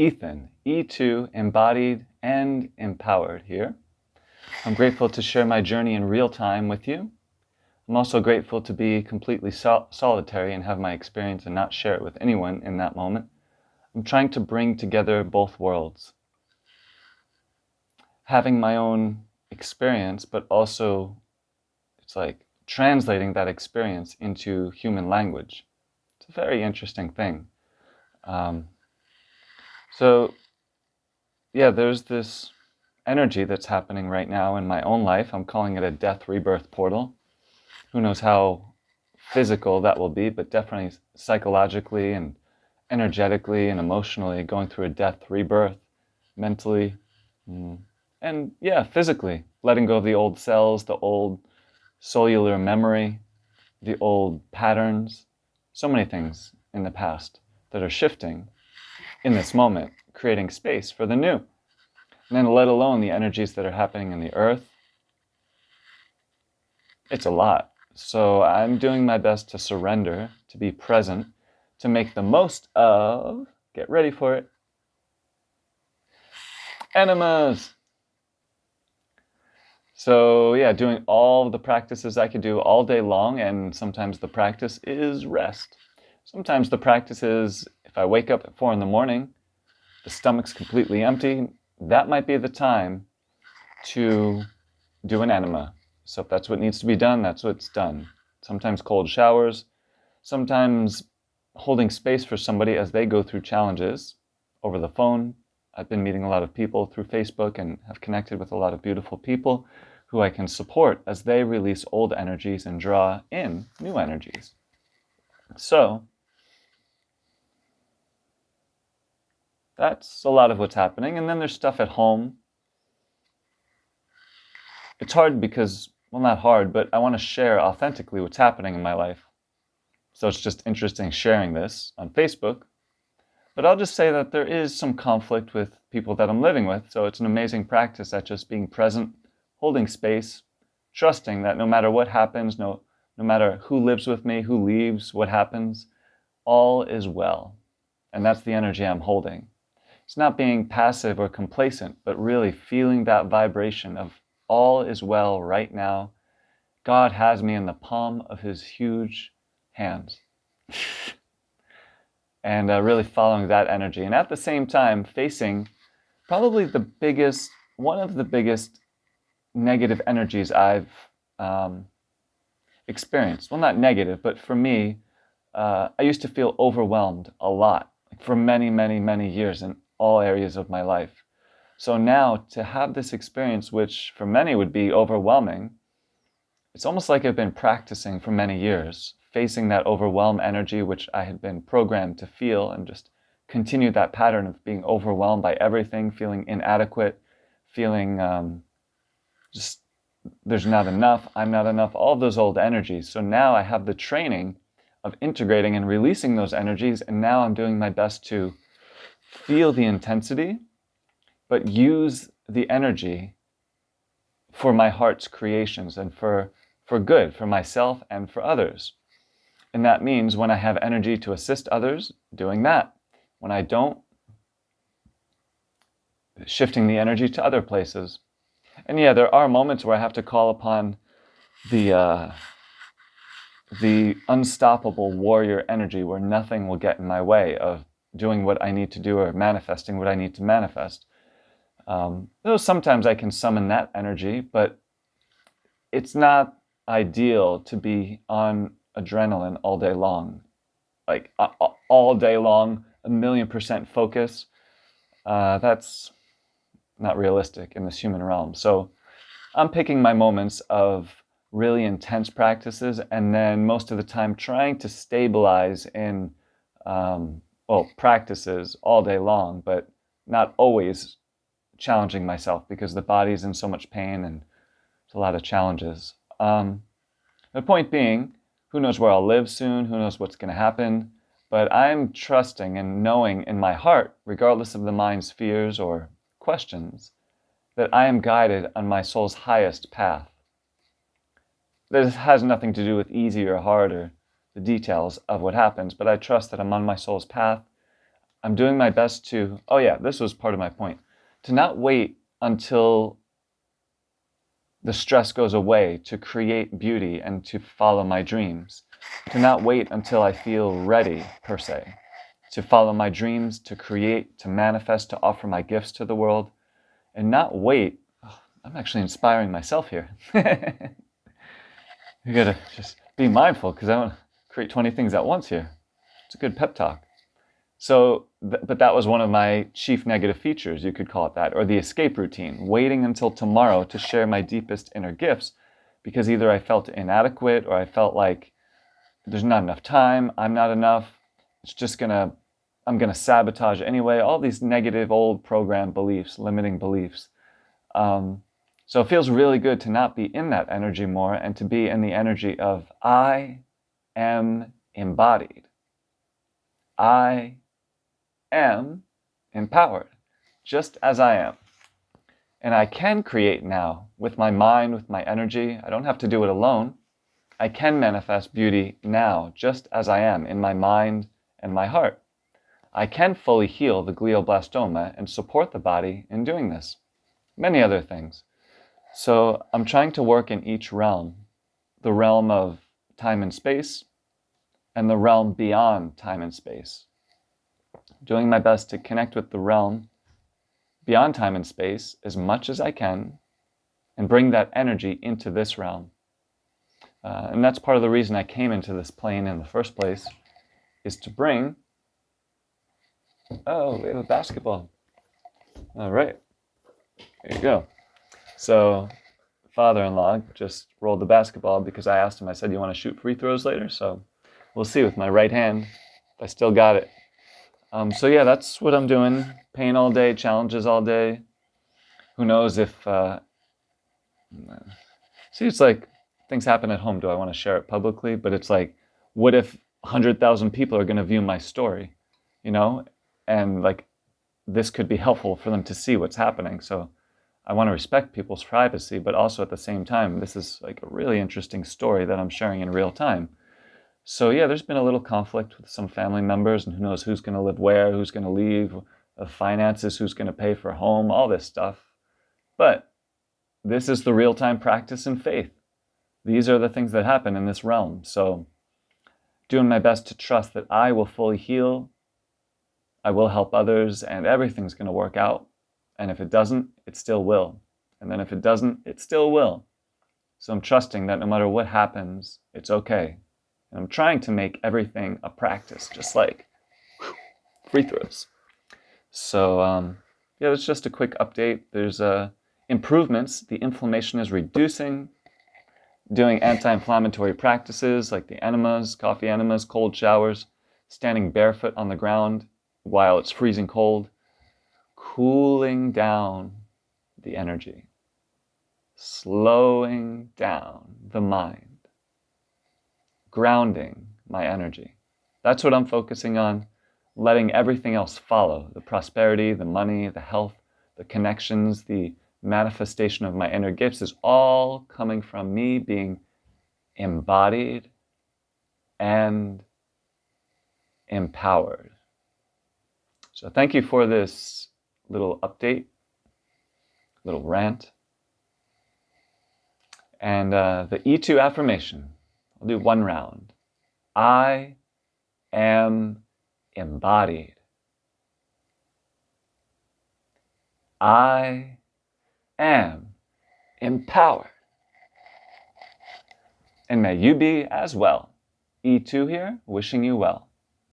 Ethan, E2, embodied and empowered here. I'm grateful to share my journey in real time with you. I'm also grateful to be completely solitary and have my experience and not share it with anyone in that moment. I'm trying to bring together both worlds. Having my own experience, but also it's like translating that experience into human language. It's a very interesting thing. So there's this energy that's happening right now in my own life. I'm calling it a death-rebirth portal. Who knows how physical that will be, but definitely psychologically and energetically and emotionally going through a death-rebirth, mentally, and physically, letting go of the old cells, the old cellular memory, the old patterns, so many things in the past that are shifting in this moment, creating space for the new. And then let alone the energies that are happening in the earth. It's a lot. So I'm doing my best to surrender, to be present, to make the most of, get ready for it, enemas. So doing all the practices I could do all day long, and sometimes the practice is rest. Sometimes the practice is, if I wake up at 4 a.m, the stomach's completely empty, that might be the time to do an enema. So if that's what needs to be done, that's what's done. Sometimes cold showers, sometimes holding space for somebody as they go through challenges over the phone. I've been meeting a lot of people through Facebook and have connected with a lot of beautiful people who I can support as they release old energies and draw in new energies. So that's a lot of what's happening. And then there's stuff at home. It's hard because, well, not hard, but I want to share authentically what's happening in my life. So it's just interesting sharing this on Facebook. But I'll just say that there is some conflict with people that I'm living with. So it's an amazing practice at just being present, holding space, trusting that no matter what happens, no matter who lives with me, who leaves, what happens, all is well. And that's the energy I'm holding. It's not being passive or complacent, but really feeling that vibration of all is well right now. God has me in the palm of his huge hands. And really following that energy. And at the same time, facing probably one of the biggest negative energies I've experienced. Well, not negative, but for me, I used to feel overwhelmed a lot for many, many, many years in all areas of my life. So now to have this experience, which for many would be overwhelming, it's almost like I've been practicing for many years, facing that overwhelmed energy, which I had been programmed to feel, and just continue that pattern of being overwhelmed by everything, feeling inadequate, feeling just there's not enough, I'm not enough, all those old energies. So now I have the training of integrating and releasing those energies, and now I'm doing my best to feel the intensity, but use the energy for my heart's creations and for good, for myself and for others. And that means when I have energy to assist others, doing that. When I don't, shifting the energy to other places. And there are moments where I have to call upon the unstoppable warrior energy where nothing will get in my way of doing what I need to do or manifesting what I need to manifest. Though sometimes I can summon that energy, but it's not ideal to be on adrenaline all day long. Like all day long, 1,000,000% focus. That's not realistic in this human realm. So I'm picking my moments of really intense practices, and then most of the time trying to stabilize in practices all day long, but not always challenging myself because the body's in so much pain and it's a lot of challenges. The point being, who knows where I'll live soon, who knows what's going to happen, but I'm trusting and knowing in my heart, regardless of the mind's fears or questions, that I am guided on my soul's highest path. This has nothing to do with easy or hard or the details of what happens, but I trust that I'm on my soul's path. I'm doing my best to, oh yeah, this was part of my point, to not wait until the stress goes away to create beauty and to follow my dreams. To not wait until I feel ready, per se, to follow my dreams, to create, to manifest, to offer my gifts to the world, and not wait. Oh, I'm actually inspiring myself here. You gotta just be mindful because I don't create 20 things at once here. It's a good pep talk. So, but that was one of my chief negative features, you could call it that, or the escape routine, waiting until tomorrow to share my deepest inner gifts, because either I felt inadequate or I felt like there's not enough time, I'm not enough, I'm gonna sabotage anyway, all these negative old program beliefs, limiting beliefs. So it feels really good to not be in that energy more and to be in the energy of I am embodied. I am empowered, just as I am. And I can create now with my mind, with my energy. I don't have to do it alone. I can manifest beauty now, just as I am, in my mind and my heart. I can fully heal the glioblastoma and support the body in doing this. Many other things. So I'm trying to work in each realm, the realm of time and space, and the realm beyond time and space. Doing my best to connect with the realm beyond time and space as much as I can and bring that energy into this realm. And that's part of the reason I came into this plane in the first place, is to bring... Oh, we have a basketball. All right, there you go. So father-in-law just rolled the basketball because I asked him, I said, you want to shoot free throws later? So we'll see with my right hand if I still got it. So yeah, that's what I'm doing. Pain all day, challenges all day. Who knows if... See, it's like things happen at home. Do I want to share it publicly? But it's like, what if 100,000 people are going to view my story, you know? And like, this could be helpful for them to see what's happening. So I want to respect people's privacy, but also at the same time, this is like a really interesting story that I'm sharing in real time. So yeah, there's been a little conflict with some family members, and who knows who's going to live where, who's going to leave, finances, who's going to pay for a home, all this stuff. But this is the real-time practice in faith. These are the things that happen in this realm. So doing my best to trust that I will fully heal, I will help others, and everything's going to work out. And if it doesn't, it still will. And then if it doesn't, it still will. So I'm trusting that no matter what happens, it's okay. And I'm trying to make everything a practice, just like free throws. So yeah, that's just a quick update. There's improvements. The inflammation is reducing. Doing anti-inflammatory practices like the enemas, coffee enemas, cold showers, standing barefoot on the ground while it's freezing cold, cooling down the energy, slowing down the mind, grounding my energy. That's what I'm focusing on, letting everything else follow. The prosperity, the money, the health, the connections, the manifestation of my inner gifts is all coming from me being embodied and empowered. So thank you for this little update, little rant. And the E2 affirmation, I'll do one round. I am embodied. I am empowered. And may you be as well. E2 here, wishing you well.